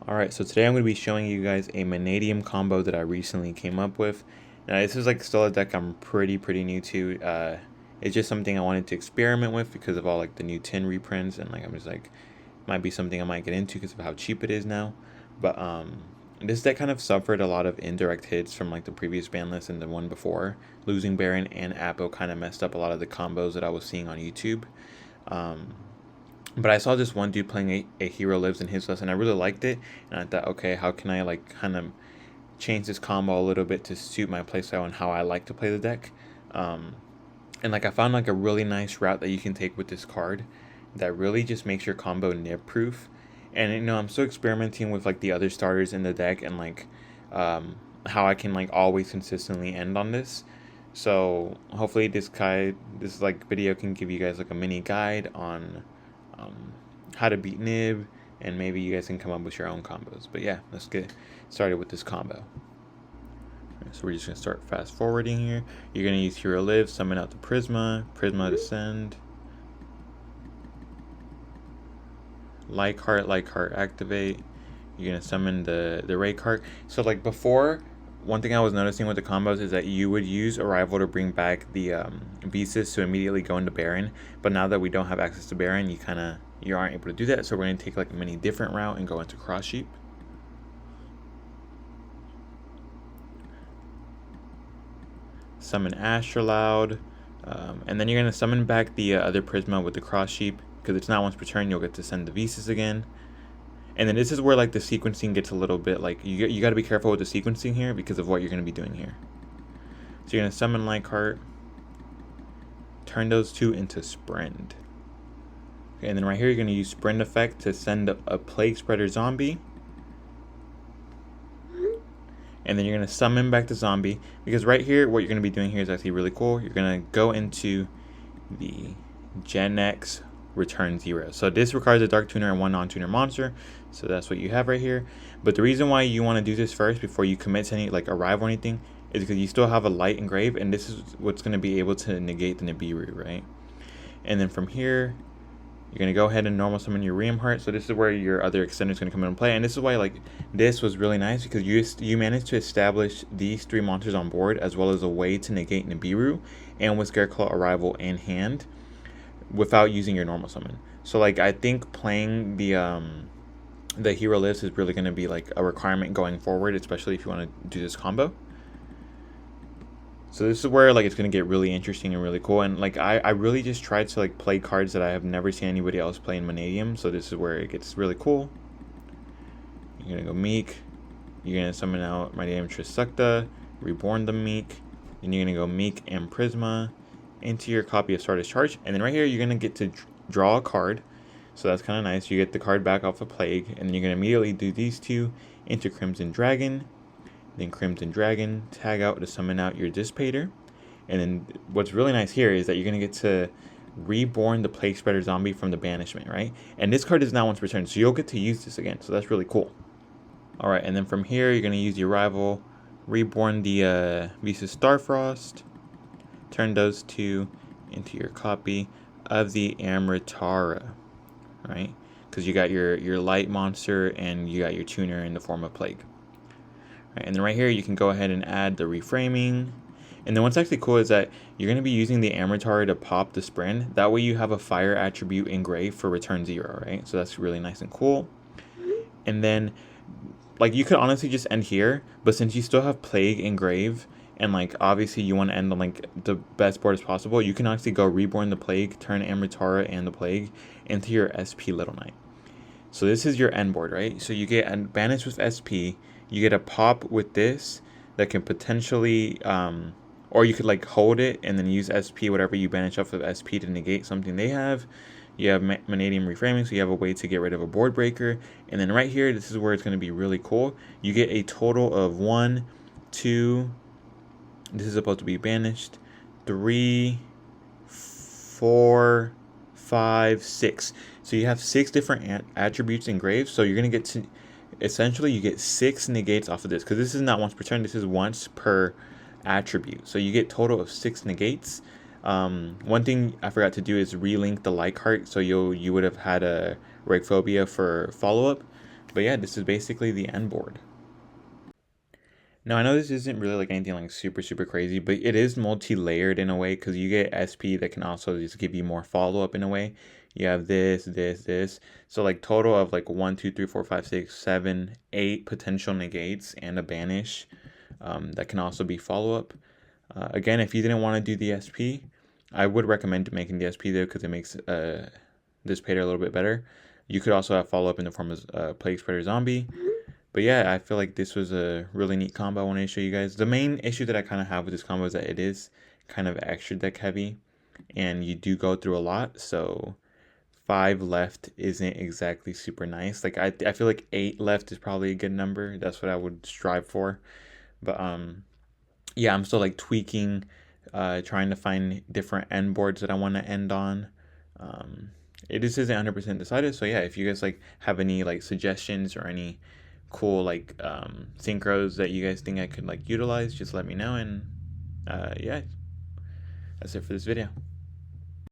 Alright, so today I'm going to be showing you guys a Mannadium combo that I recently came up with. Now this is like still a deck I'm pretty new to. It's just something I wanted to experiment with because of all like the new tin reprints, and like I'm just like, might be something I might get into because of how cheap it is now. But this deck kind of suffered a lot of indirect hits from like the previous ban list and the one before. Losing Baron and Apple kind of messed up a lot of the combos that I was seeing on YouTube. But I saw this one dude playing a Hero Lives in his list, and I really liked it. And I thought, okay, how can I like kind of change this combo a little bit to suit my playstyle and how I like to play the deck? And like I found like a really nice route that you can take with this card that really just makes your combo nib proof. And I'm still experimenting with like the other starters in the deck and like how I can like always consistently end on this. So hopefully this like video can give you guys like a mini guide on how to beat Nib, and maybe you guys can come up with your own combos. But yeah, let's get started with this combo. So we're just going to start fast forwarding here. You're going to use Hero Live, summon out the Prisma Descend, like heart activate. You're going to summon the Ray card. So like before, one thing I was noticing with the combos is that you would use Arrival to bring back the Visas to immediately go into Baron. But now that we don't have access to Baron, you aren't able to do that. So we're going to take like a mini different route and go into Cross Sheep. Summon Astrolaud. And then you're going to summon back the other Prisma with the Cross Sheep. Because it's not once per turn, you'll get to send the Visas again. And then this is where like the sequencing gets a little bit like you got to be careful with the sequencing here because of what you're going to be doing here. So you're going to summon Lycart, turn those two into Sprend. Okay, and then right here you're going to use Sprend effect to send a Plague Spreader zombie. And then you're going to summon back the zombie, because right here what you're going to be doing here is actually really cool. You're going to go into the Gen X return 0. So this requires a Dark Tuner and one non-tuner monster. So that's what you have right here. But the reason why you want to do this first before you commit to any like Arrival or anything is because you still have a light engrave, and this is what's going to be able to negate the Nibiru, right? And then from here, you're going to go ahead and normal summon your Ream Heart. So this is where your other extender is going to come into play. And this is why like this was really nice, because you managed to establish these 3 monsters on board as well as a way to negate Nibiru and with Scareclaw Arrival in hand without using your normal summon. So like I think playing the Hero Lives is really going to be like a requirement going forward, especially if you want to do this combo. So this is where like it's going to get really interesting and really cool. And like I really just tried to like play cards that I have never seen anybody else play in Mannadium. So this is where it gets really cool. You're going to go Meek. You're going to summon out Mannadium Trisukta, Reborn the Meek. Then you're going to go Meek and Prisma into your copy of Stardust Charge. And then right here you're going to get to draw a card. So that's kind of nice. You get the card back off of Plague, and then you're going to immediately do these two into Crimson Dragon. Then Crimson Dragon, tag out to summon out your Dissipator. And then what's really nice here is that you're going to get to reborn the Plague Spreader Zombie from the banishment, right? And this card is now once per turn, so you'll get to use this again. So that's really cool. Alright, and then from here, you're going to use your Rival, reborn the Visas Starfrost, turn those two into your copy of the Amritara, right? Because you got your light monster and you got your tuner in the form of Plague. Right, and then right here you can go ahead and add the reframing. And then what's actually cool is that you're going to be using the Amritara to pop the Sprint. That way you have a fire attribute engraved for return 0, right? So that's really nice and cool. And then like you could honestly just end here, but since you still have Plague engrave, and like obviously you want to end on like the best board as possible, you can actually go Reborn the Plague, turn Amritara and the Plague into your SP Little Knight. So this is your end board, right? So you get banished with SP, you get a pop with this that can potentially, or you could like hold it and then use SP, whatever you banish off of SP to negate something they have. You have Mannadium reframing, so you have a way to get rid of a board breaker. And then right here, this is where it's going to be really cool. You get a total of 1, 2, this is supposed to be banished, 3, 4, 5, 6. So you have 6 different attributes engraved. So you're going to get to, essentially you get 6 negates off of this, because this is not once per turn, this is once per attribute. So you get total of 6 negates. One thing I forgot to do is relink the like heart, so you would have had a Rake Phobia for follow-up. But yeah, this is basically the end board. Now I know this isn't really like anything like super crazy, but it is multi-layered in a way because you get SP that can also just give you more follow-up in a way. You have this. So like total of like 1, 2, 3, 4, 5, 6, 7, 8 potential negates and a banish that can also be follow-up. Again, if you didn't want to do the SP, I would recommend making the SP though because it makes this pater a little bit better. You could also have follow-up in the form of Plague Spreader Zombie. But yeah, I feel like this was a really neat combo I wanted to show you guys. The main issue that I kind of have with this combo is that it is kind of extra deck heavy, and you do go through a lot, so 5 left isn't exactly super nice. Like I feel like 8 left is probably a good number. That's what I would strive for. But yeah, I'm still like tweaking, trying to find different end boards that I want to end on. Um, it just isn't 100% decided. So yeah, if you guys like have any like suggestions or any cool like synchros that you guys think I could like utilize, just let me know. And yeah, that's it for this video.